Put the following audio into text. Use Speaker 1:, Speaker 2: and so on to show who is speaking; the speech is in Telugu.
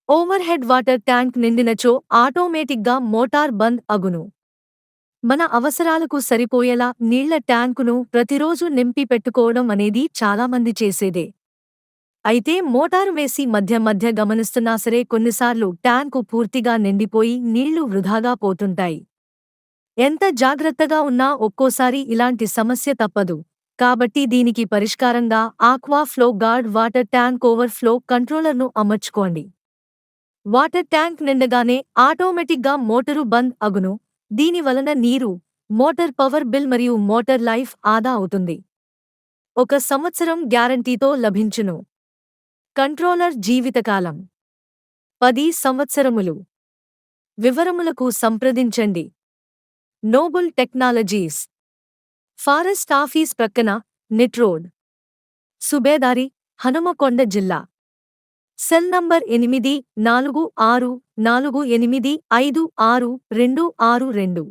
Speaker 1: ఓవర్ హెడ్ వాటర్ ట్యాంక్ నిండినచో ఆటోమేటిక్గా మోటార్ బంద్ అగును. మన అవసరాలకు సరిపోయేలా నీళ్ల ట్యాంకును ప్రతిరోజు నింపి పెట్టుకోవడం అనేది చాలామంది చేసేదే. అయితే మోటారు వేసి మధ్య మధ్య గమనిస్తున్నా సరే కొన్నిసార్లు ట్యాంకు పూర్తిగా నిండిపోయి నీళ్లు వృధాగా పోతుంటాయి. ఎంత జాగ్రత్తగా ఉన్నా ఒక్కోసారి ఇలాంటి సమస్య తప్పదు. కాబట్టి దీనికి పరిష్కారంగా Aqua Flow Guard water tank overflow కంట్రోలర్ను అమర్చుకోండి. వాటర్ ట్యాంక్ నిండగానే ఆటోమేటిక్గా మోటరు బంద్ అగును. దీని వలన నీరు, మోటార్ పవర్ బిల్ మరియు మోటార్ లైఫ్ ఆదా అవుతుంది. 1 సంవత్సరం గ్యారంటీతో లభించును. కంట్రోలర్ జీవితకాలం 10 సంవత్సరములు. వివరములకు సంప్రదించండి. నోబుల్ టెక్నాలజీస్, ఫారెస్ట్ ఆఫీస్ ప్రక్కన, నిట్ రోడ్, సుబేదారి, హనుమకొండ జిల్లా. Cell number 8464485622.